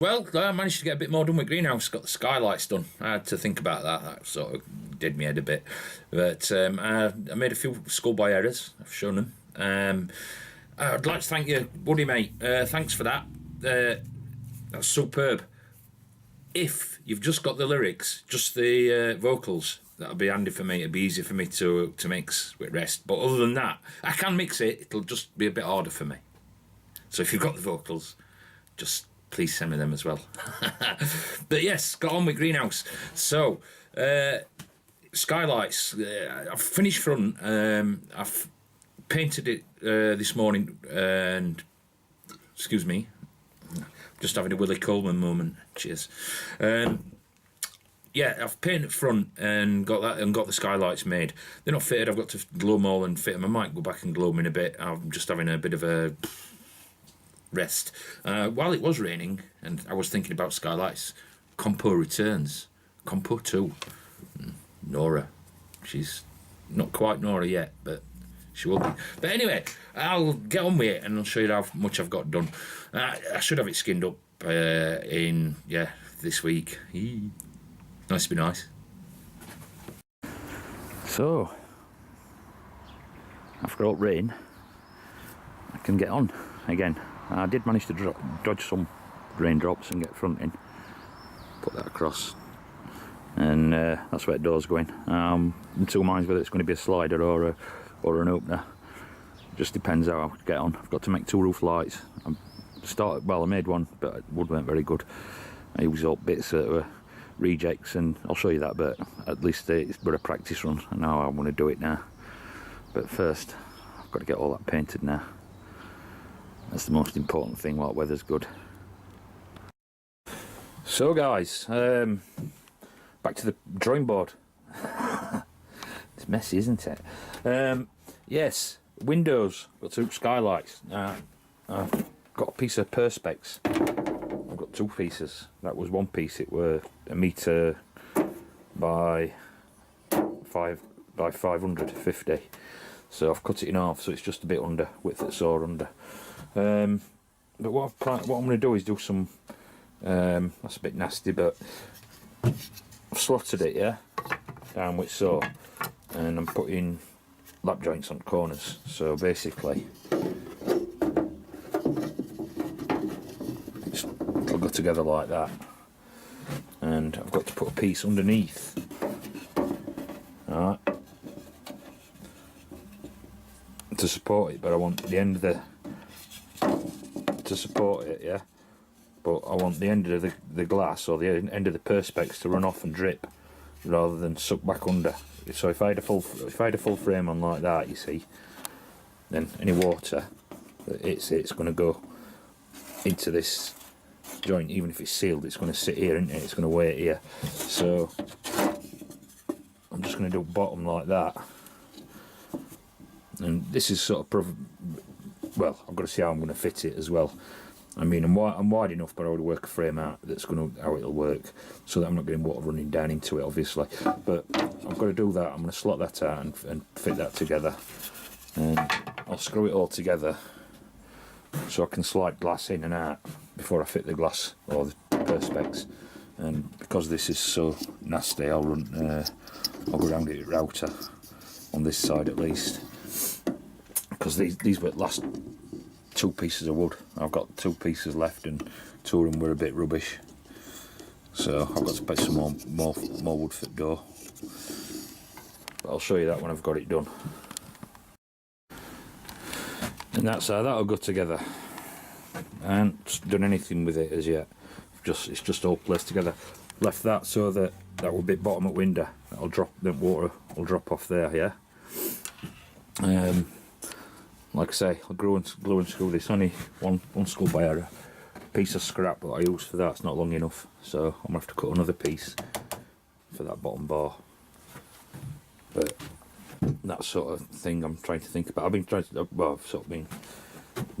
Well, I managed to get a bit more done with greenhouse. Got the skylights done. I had to think about that. That sort of did me head a bit. But I made a few schoolboy errors. I've shown them. I'd like to thank you, buddy mate. Thanks for that. That's superb. If you've just got the lyrics, just the vocals, that'll be handy for me. It'll be easy for me to mix with rest. But other than that, I can mix it. It'll just be a bit harder for me. So if you've got the vocals, just please send me them as well. But yes, got on with greenhouse. So skylights. I've finished front. I've painted it this morning, and excuse me, just having a Willie Coleman moment. Cheers. Yeah, I've painted front and got that and got the skylights made. They're not fitted. I've got to glue them all and fit them. I might go back and glue them in a bit. I'm just having a bit of a rest. While it was raining and I was thinking about skylights, Compo returns. Compo 2. Nora. She's not quite Nora yet, but she will be. But anyway, I'll get on with it and I'll show you how much I've got done. I should have it skinned up this week. Nice to be nice. So, after all rain, I can get on again. I did manage to dodge some raindrops and get front in. Put that across. And that's where the door's going. I'm in two minds whether it's going to be a slider or an opener. Just depends how I get on. I've got to make two roof lights. I made one, but wood weren't very good. I used up bits that were rejects, and I'll show you that, but at least it's but a practice run, and now I want to do it now. But first, I've got to get all that painted now. That's the most important thing while weather's good. So guys, back to the drawing board. It's messy, isn't it? Yes, windows, got two skylights. I've got a piece of perspex. I've got two pieces. That was one piece. It were 1 metre by 550. So I've cut it in half, so it's just a bit under width at saw under. But what I'm going to do is do some. That's a bit nasty, but I've slotted it, yeah, down with saw, and I'm putting lap joints on corners. So basically, it'll go together like that, and I've got to put a piece underneath. Alright, to support it, but I want the end of the to support it, yeah. But I want the end of the glass or the end of the perspex to run off and drip, rather than suck back under. So if I had a full frame on like that, you see, then any water that hits it's going to go into this joint. Even if it's sealed, it's going to sit here, isn't it? It's going to wait here. So I'm just going to do bottom like that. And this is sort of well, I've got to see how I'm going to fit it as well. I mean, I'm wide enough, but I would work a frame out that's going to how it'll work, so that I'm not getting water running down into it, obviously. But I've got to do that. I'm going to slot that out and fit that together, and I'll screw it all together so I can slide glass in and out before I fit the glass or the perspex. And because this is so nasty, I'll go down and get it router on this side at least, because these were last 2 pieces of wood. I've got 2 pieces left, and 2 of them were a bit rubbish. So I've got to put some more wood for the door. But I'll show you that when I've got it done. And that's how that'll go together. I haven't done anything with it as yet. It's just all placed together. Left that so that will be bottom at window. That'll drop. The water will drop off there. Yeah. Like I say, I'll glue and screw this. Only one screw by a piece of scrap that I use for that. It's not long enough, so I'm gonna have to cut another piece for that bottom bar. But that sort of thing I'm trying to think about. I've sort of been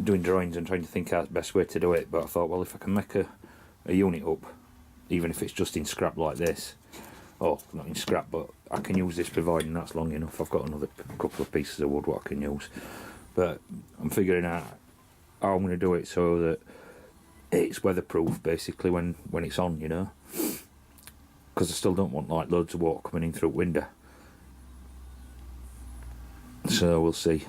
doing drawings and trying to think out the best way to do it. But I thought, well, if I can make a unit up, even if it's just in scrap like this, or not in scrap, but I can use this providing that's long enough. I've got another couple of pieces of wood what I can use. But I'm figuring out how I'm going to do it so that it's weatherproof basically when it's on, you know, because I still don't want like loads of water coming in through window. So we'll see.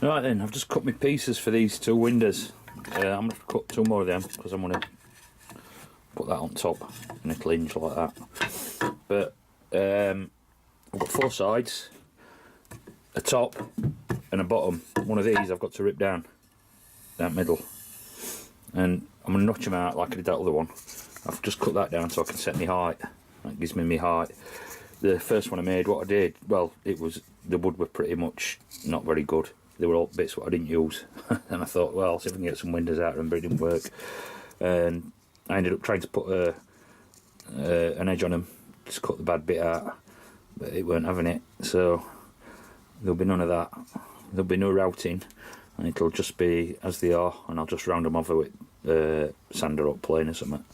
Right then, I've just cut my pieces for these two windows. I'm going to cut two more of them because I'm going to put that on top and it'll hinge like that. But I've got four sides, a top and a bottom. One of these I've got to rip down, that middle. And I'm going to notch them out like I did that other one. I've just cut that down so I can set my height. That gives me my height. The first one I made, what I did, well, it was, the wood were pretty much not very good. They were all bits what I didn't use. And I thought, well, I'll see if I can get some windows out of them, but it didn't work. And I ended up trying to put an edge on them, just cut the bad bit out, but it weren't having it. So there'll be none of that. There'll be no routing, and it'll just be as they are, and I'll just round them over with sander or plane or something,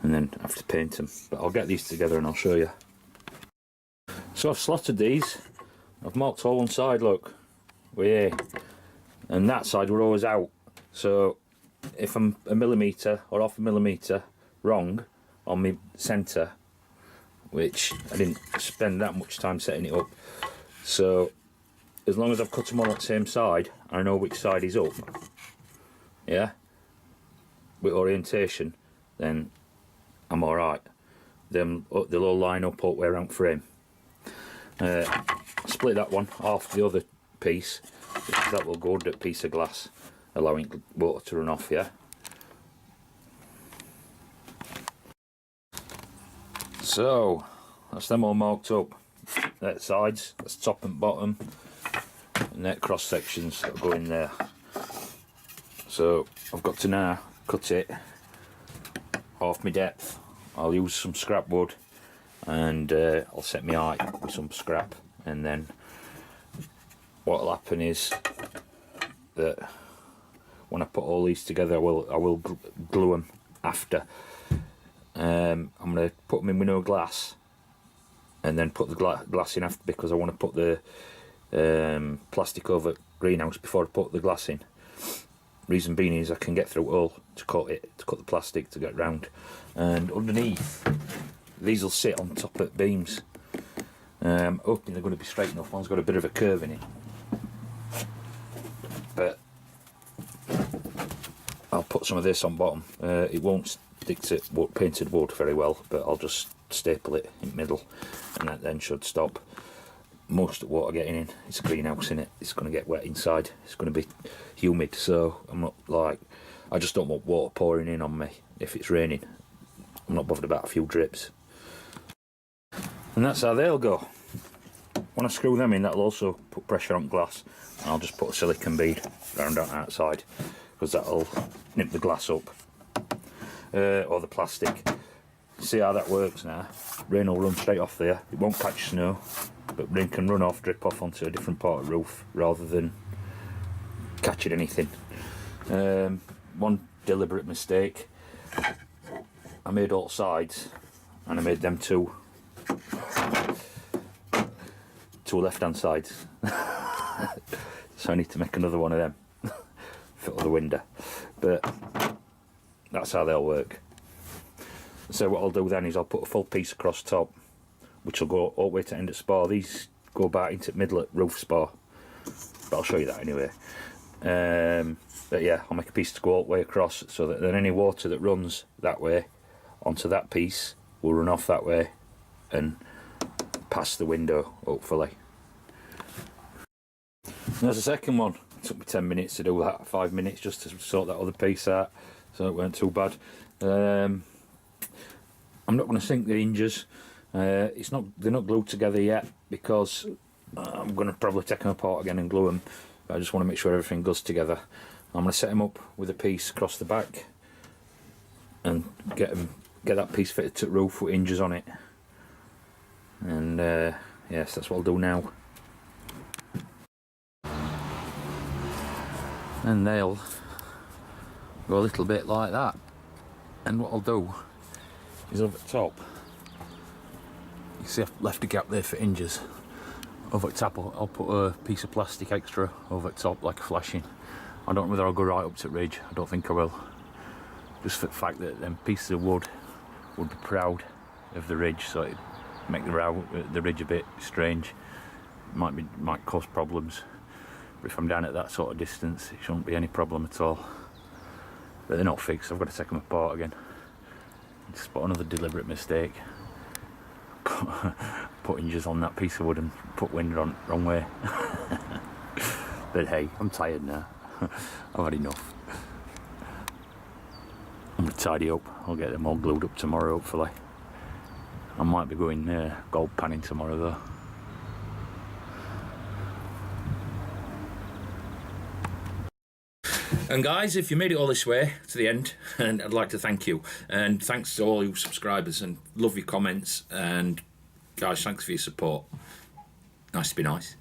and then have to paint them. But I'll get these together and I'll show you. So I've slotted these. I've marked all one side, look, we're here, and that side we're always out. So if I'm a millimetre or half a millimetre wrong on my centre, which I didn't spend that much time setting it up, so as long as I've cut them all on the same side, I know which side is up, yeah, with orientation, then I'm alright. They'll all line up all the way around frame. Split that one off the other piece, because that will go under a piece of glass, allowing water to run off, yeah. So that's them all marked up. That sides, that's top and bottom, and that cross sections that go in there. So I've got to now cut it half my depth. I'll use some scrap wood, and I'll set my height with some scrap, and then what will happen is that when I put all these together, I will glue them after. I'm going to put them in with no glass, and then put the glass in after, because I want to put the plastic over greenhouse before I put the glass in. Reason being is I can get through it all to cut the plastic to get round, and underneath these will sit on top of beams. Hoping they're going to be straight enough. One's got a bit of a curve in it, but I'll put some of this on bottom. It won't stick to painted wood very well, but I'll just staple it in the middle, and that then should stop most of the water getting in. It's a greenhouse in it, it's going to get wet inside, it's going to be humid, so I'm not like, I just don't want water pouring in on me if it's raining. I'm not bothered about a few drips. And that's how they'll go. When I screw them in, that'll also put pressure on glass, and I'll just put a silicone bead round on outside, because that'll nip the glass up, or the plastic. See how that works now? Rain will run straight off there, it won't catch snow, but rain can run off, drip off onto a different part of the roof rather than catching anything. One deliberate mistake, I made all sides, and I made them two left hand sides. So I need to make another one of them for the window, but that's how they'll work. So what I'll do then is I'll put a full piece across top, which will go all the way to the end of spar. These go back into the middle at roof spar, but I'll show you that anyway. But yeah, I'll make a piece to go all the way across, so that then any water that runs that way onto that piece will run off that way and past the window, hopefully. And there's the second one. It took me 10 minutes to do that, 5 minutes just to sort that other piece out, so it weren't too bad. I'm not going to sink the hinges. They're not glued together yet, because I'm going to probably take them apart again and glue them. But I just want to make sure everything goes together. I'm going to set them up with a piece across the back and get that piece fitted to the roof with hinges on it. And yes, that's what I'll do now. and they'll go a little bit like that. And what I'll do is over the top, you see I've left a gap there for hinges. Over the top I'll put a piece of plastic extra over the top like a flashing. I don't know whether I'll go right up to the ridge, I don't think I will. Just for the fact that them pieces of wood would be proud of the ridge, so it'd make the ridge a bit strange. Might cause problems. But if I'm down at that sort of distance, it shouldn't be any problem at all. But they're not fixed, I've got to take them apart again. Just put another deliberate mistake. Put hinges on that piece of wood and put wind on wrong way. But hey, I'm tired now. I've had enough. I'm going to tidy up. I'll get them all glued up tomorrow, hopefully. I might be going gold panning tomorrow though. And guys, if you made it all this way to the end, and I'd like to thank you. And thanks to all you subscribers, and love your comments. And guys, thanks for your support. Nice to be nice.